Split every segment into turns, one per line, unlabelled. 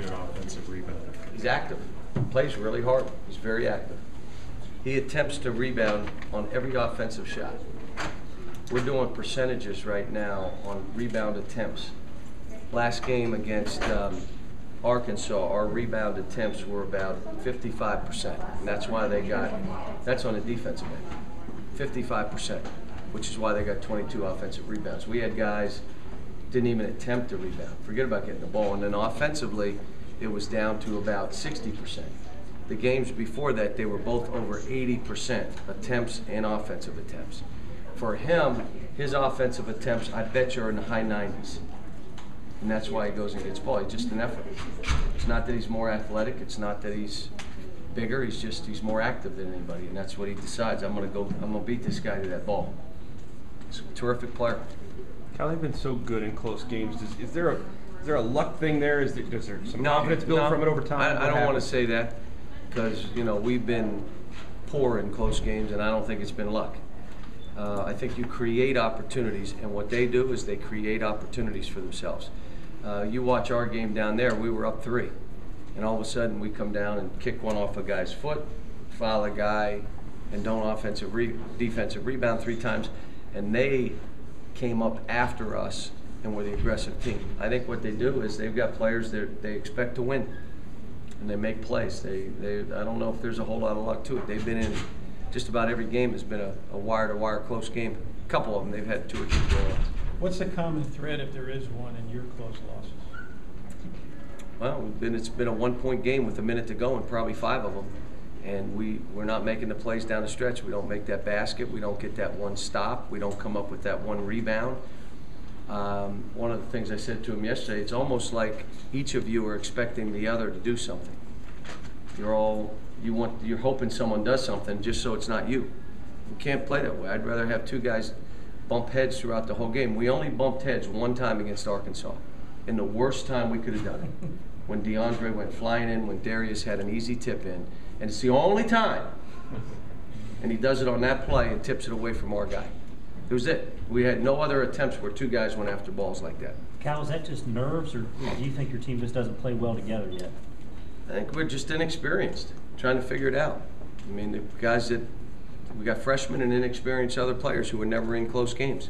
good offensive rebounder.
He's active. He plays really hard. He's very active. He attempts to rebound on every offensive shot. We're doing percentages right now on rebound attempts. Last game against Arkansas, our rebound attempts were about 55%, and that's why they got, that's on the defensive end, 55%, which is why they got 22 offensive rebounds. We had guys didn't even attempt to rebound. Forget about getting the ball. And then offensively, it was down to about 60%. The games before that, they were both over 80% attempts and offensive attempts. For him, his offensive attempts, I bet you, are in the high 90s. And that's why he goes and gets ball. He's just an effort. It's not that he's more athletic. It's not that he's bigger. He's more active than anybody. And that's what he decides. I'm gonna beat this guy to that ball. He's a terrific player.
Cal, they've been so good in close games. Is there a luck thing there? Is there some confidence built from it over time?
I don't want to say that because, you know, we've been poor in close games, and I don't think it's been luck. I think you create opportunities, and what they do is they create opportunities for themselves. You watch our game down there, we were up 3, and all of a sudden we come down and kick one off a guy's foot, foul a guy, and don't defensive rebound 3 times, and they came up after us and were the aggressive team. I think what they do is they've got players that they expect to win, and they make plays. I don't know if there's a whole lot of luck to it. They've been in just about every game has been a wire-to-wire close game. A couple of them, they've had 2 or 3 blowouts.
What's the common thread, if there is one, in your close losses?
Well, it's been a 1-point game with a minute to go and probably 5 of them. And we're not making the plays down the stretch. We don't make that basket. We don't get that one stop. We don't come up with that one rebound. One of the things I said to him yesterday, it's almost like each of you are expecting the other to do something. You're hoping someone does something just so it's not you. You can't play that way. I'd rather have 2 guys bump heads throughout the whole game. We only bumped heads 1 time against Arkansas, in the worst time we could have done it. When DeAndre went flying in, when Darius had an easy tip in, and it's the only time. And he does it on that play and tips it away from our guy. It was it. We had no other attempts where 2 guys went after balls like that.
Cal, is that just nerves, or do you think your team just doesn't play well together yet?
I think we're just inexperienced, trying to figure it out. I mean, the guys we got freshmen and inexperienced other players who were never in close games.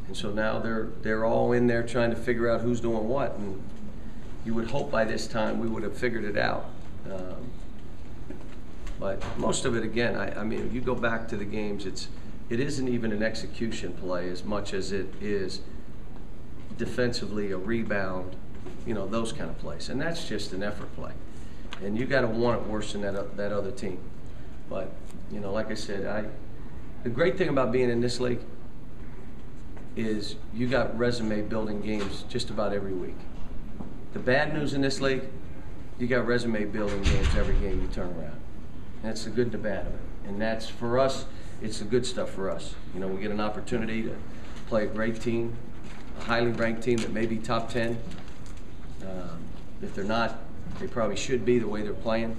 And so now they're all in there trying to figure out who's doing what. And you would hope by this time we would have figured it out. But most of it, again, I mean, if you go back to the games, it isn't even an execution play as much as it is defensively a rebound, you know, those kind of plays. And that's just an effort play. And you got to want it worse than that other team. But, you know, like I said, the great thing about being in this league is you got resume building games just about every week. The bad news in this league, you got resume building games every game you turn around. That's the good and the bad of it. And that's, for us, it's the good stuff for us. You know, we get an opportunity to play a great team, a highly ranked team that may be top 10. If they're not, they probably should be the way they're playing.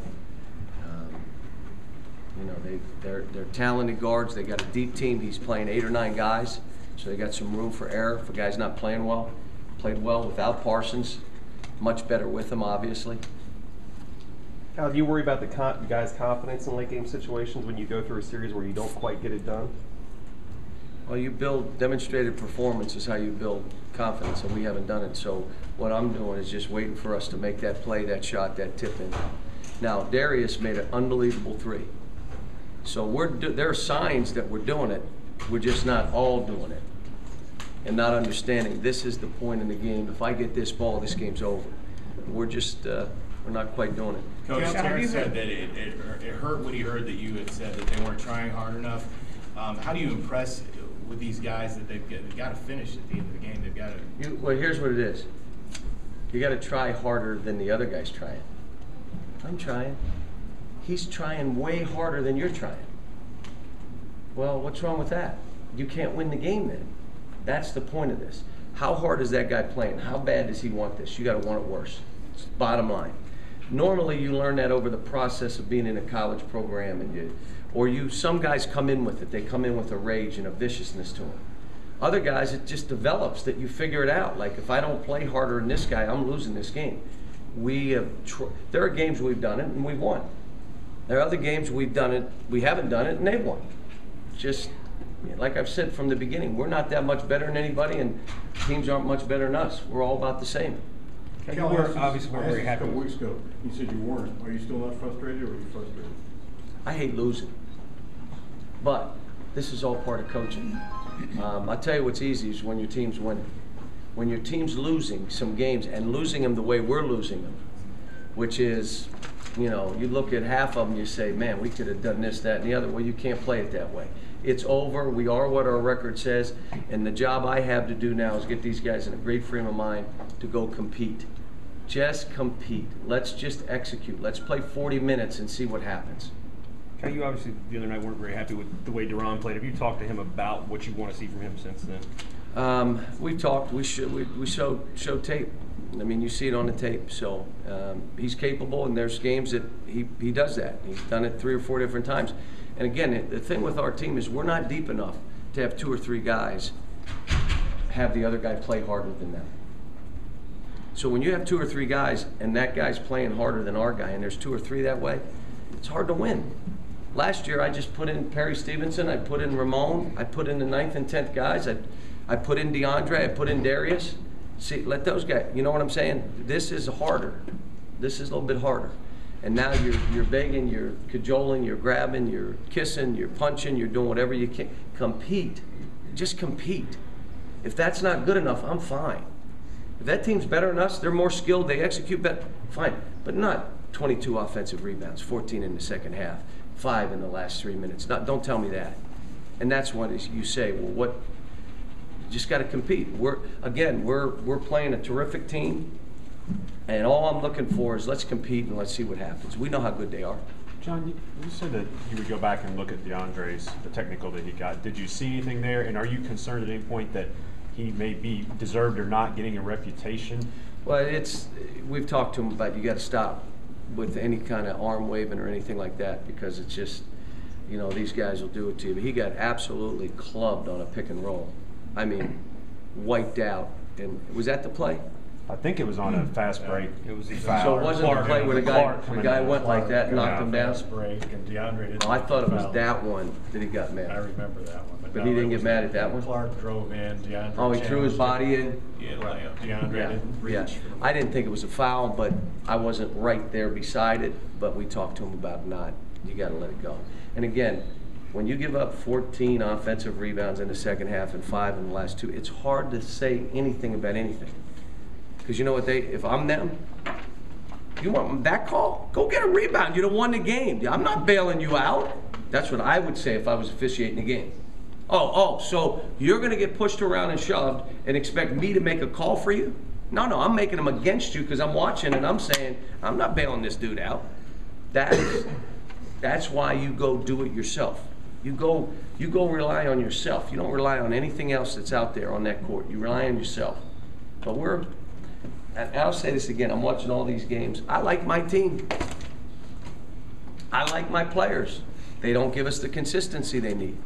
You know, they're talented guards. They got a deep team. He's playing 8 or 9 guys, so they got some room for error. If a guy's not playing well, played well without Parsons, much better with him, obviously.
Cal, do you worry about the guys' confidence in late game situations when you go through a series where you don't quite get it done?
Well, you build demonstrated performance is how you build confidence, and we haven't done it. So what I'm doing is just waiting for us to make that play, that shot, that tip in. Now, Darius made an unbelievable 3. So there are signs that we're doing it. We're just not all doing it and not understanding this is the point in the game. If I get this ball, this game's over. We're just we're not quite doing it.
Coach, Terry said that it hurt when he heard that you had said that they weren't trying hard enough. How do you impress with these guys that they've got to finish at the end of the game? They've got to.
Well, here's what it is. You got to try harder than the other guy's trying. I'm trying. He's trying way harder than you're trying. Well, what's wrong with that? You can't win the game then. That's the point of this. How hard is that guy playing? How bad does he want this? You got to want it worse. It's the bottom line. Normally, you learn that over the process of being in a college program, and some guys come in with it. They come in with a rage and a viciousness to them. Other guys, it just develops that you figure it out. Like, if I don't play harder than this guy, I'm losing this game. we have. There are games we've done it and we've won. There are other games we've done it, we haven't done it, and they've won. Just like I've said from the beginning, we're not that much better than anybody, and teams aren't much better than us. We're all about the same.
Okay,
Cal,
we're obviously
I
we're
asked
very
you a
happy.
couple
with-
weeks ago, you said you weren't. Are you still not frustrated, or are you frustrated?
I hate losing, but this is all part of coaching. I'll tell you what's easy is when your team's winning. When your team's losing some games and losing them the way we're losing them, which is, you know, you look at half of them, you say, man, we could have done this, that, and the other. Well, you can't play it that way. It's over. We are what our record says, and the job I have to do now is get these guys in a great frame of mind to go compete. Just compete. Let's just execute. Let's play 40 minutes and see what happens.
Okay, you obviously the other night weren't very happy with the way Duran played. Have you talked to him about what you want to see from him since then?
We've talked. We show tape. I mean, you see it on the tape. So he's capable, and there's games that he does that. He's done it 3 or 4 different times. And again, the thing with our team is we're not deep enough to have 2 or 3 guys have the other guy play harder than them. So when you have 2 or 3 guys and that guy's playing harder than our guy, and there's 2 or 3 that way, it's hard to win. Last year, I just put in Perry Stevenson, I put in Ramon, I put in the 9th and 10th guys, I put in DeAndre, I put in Darius. See, let those guys, you know what I'm saying? This is harder. This is a little bit harder. And now you're begging, you're cajoling, you're grabbing, you're kissing, you're punching, you're doing whatever you can. Compete. Just compete. If that's not good enough, I'm fine. If that team's better than us, they're more skilled, they execute better, fine. But not 22 offensive rebounds, 14 in the second half, 5 in the last 3 minutes. Don't tell me that. And that's what you say, well, what? You just got to compete. We're playing a terrific team, and all I'm looking for is let's compete and let's see what happens. We know how good they are.
John, you said that you would go back and look at DeAndre's, the technical that he got. Did you see anything there? And are you concerned at any point that he may be deserved or not getting a reputation?
Well, we've talked to him about you got to stop with any kind of arm waving or anything like that, because it's just, you know, these guys will do it to you. But he got absolutely clubbed on a pick and roll. I mean, wiped out. And was that the play?
I think it was on a fast break.
It was
So it wasn't the play where the guy went like that and knocked him down?
Fast break, and DeAndre didn't.
Oh, I thought it was
foul.
that one that he got mad.
I remember that one.
But
no,
he didn't
it
get
was-
mad at that one?
Clark drove in, DeAndre.
Oh, he threw his body in?
Yeah,
Right,
layup.
DeAndre
Yeah,
didn't reach.
yeah. I didn't think it was a foul, but I wasn't right there beside it. But we talked to him about not. You got to let it go. And again, when you give up 14 offensive rebounds in the second half and 5 in the last 2, it's hard to say anything about anything. Because you know what if I'm them, you want that call? Go get a rebound. You'd have won the game. I'm not bailing you out. That's what I would say if I was officiating the game. So you're going to get pushed around and shoved and expect me to make a call for you? No, I'm making them against you because I'm watching and I'm saying, I'm not bailing this dude out. That's why you go do it yourself. You go rely on yourself. You don't rely on anything else that's out there on that court. You rely on yourself. But and I'll say this again, I'm watching all these games. I like my team. I like my players. They don't give us the consistency they need.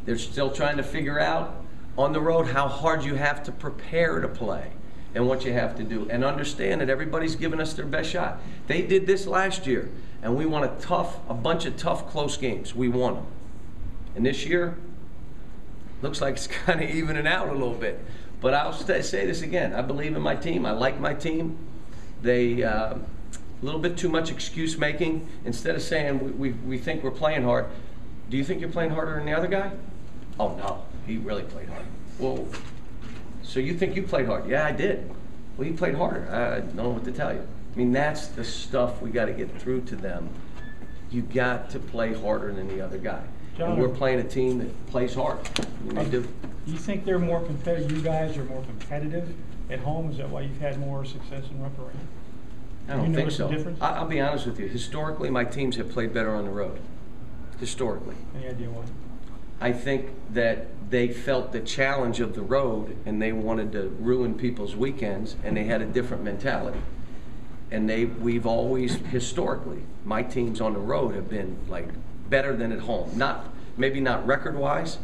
They're still trying to figure out on the road how hard you have to prepare to play and what you have to do. And understand that everybody's giving us their best shot. They did this last year, and we won a bunch of tough, close games. We won them. And this year, looks like it's kind of evening out a little bit. But I'll say this again. I believe in my team. I like my team. They a little bit too much excuse making. Instead of saying we think we're playing hard, do you think you're playing harder than the other guy? Oh, no. He really played hard. Well, so you think you played hard? Yeah, I did. Well, you played harder. I don't know what to tell you. I mean, that's the stuff we got to get through to them. You got to play harder than the other guy.
John,
and we're playing a team that plays hard. They do.
Do you think they're more competitive? You guys are more competitive at home? Is that why you've had more success in Rough Arena?
I don't
You
think
notice
so.
a difference?
I'll be honest with you. Historically, my teams have played better on the road. Historically.
Any idea why?
I think that they felt the challenge of the road and they wanted to ruin people's weekends and they had a different mentality. And we've always, historically, my teams on the road have been like better than at home. Maybe not record-wise,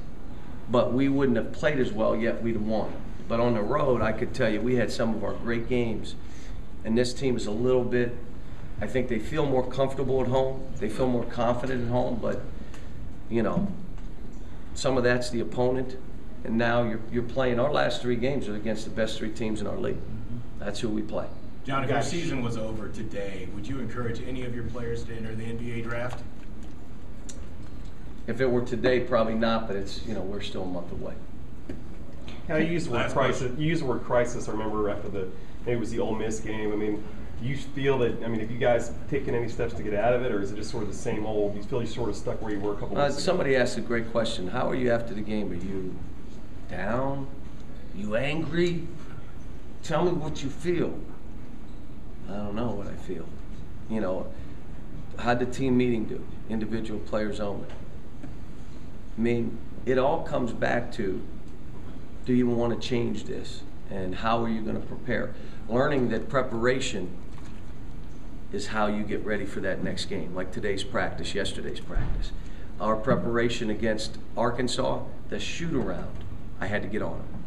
but we wouldn't have played as well, yet we'd have won. But on the road, I could tell you, we had some of our great games And this team is a little bit, I think they feel more comfortable at home. They feel more confident at home, but, you know, some of that's the opponent. And now you're playing, our last 3 games are against the best 3 teams in our league. That's who we play.
John, if your season was over today, would you encourage any of your players to enter the NBA draft?
If it were today, probably not, but it's, you know, we're still a month away.
Now, you used the word
Last
crisis.
question.
You used the word crisis. I remember after maybe it was the Ole Miss game. I mean, do you feel that? I mean, have you guys taken any steps to get out of it, or is it just sort of the same old? Do you feel you're sort of stuck where you were a couple weeks ago?
Somebody asked a great question. How are you after the game? Are you down? Are you angry? Tell me what you feel. I don't know what I feel. You know, how'd the team meeting do? Individual players only. I mean, it all comes back to, do you want to change this? And how are you going to prepare? Learning that preparation is how you get ready for that next game, like today's practice, yesterday's practice. Our preparation against Arkansas, the shoot-around, I had to get on them.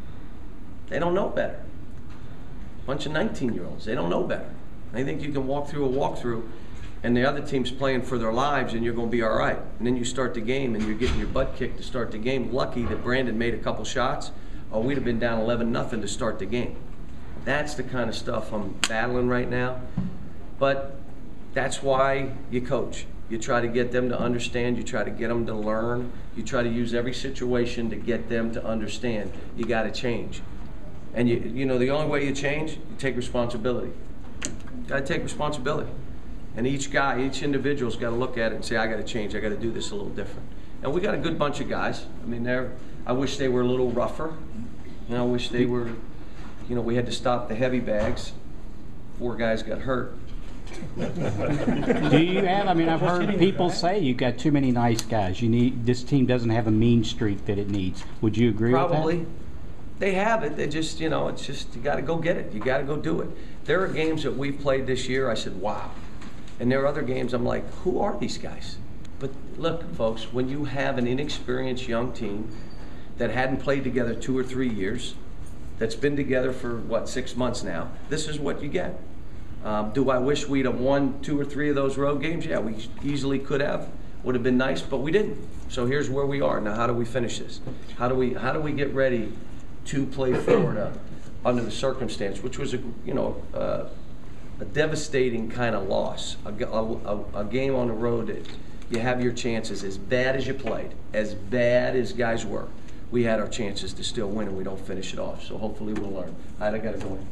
They don't know better. Bunch of 19-year-olds, they don't know better. They think you can walk through a walkthrough and the other team's playing for their lives and you're going to be all right. And then you start the game and you're getting your butt kicked to start the game. Lucky that Brandon made a couple shots, or we'd have been down 11-0 to start the game. That's the kind of stuff I'm battling right now. But that's why you coach. You try to get them to understand. You try to get them to learn. You try to use every situation to get them to understand. You got to change. And you know, the only way you change, you take responsibility. You got to take responsibility. And each guy, each individual's got to look at it and say, I got to change. I got to do this a little different. And we got a good bunch of guys. I mean, I wish they were a little rougher. You know, I wish they were, you know, we had to stop the heavy bags. 4 guys got hurt.
Do you have, I mean, I've heard people say you've got too many nice guys. This team doesn't have a mean streak that it needs. Would you agree with that?
Probably. They have it. They just, you know, it's just, you got to go get it. You got to go do it. There are games that we've played this year, I said, wow. And there are other games I'm like, who are these guys? But look, folks, when you have an inexperienced young team that hadn't played together 2 or 3 years, that's been together for, what, 6 months now, this is what you get. Do I wish we'd have won 2 or 3 of those road games? Yeah, we easily could have. Would have been nice, but we didn't. So here's where we are. Now, how do we finish this? How do we get ready to play Florida under the circumstance, which was a devastating kind of loss, a game on the road that you have your chances. As bad as you played, as bad as guys were, we had our chances to still win, and we don't finish it off. So hopefully we'll learn. All right, I got to go in.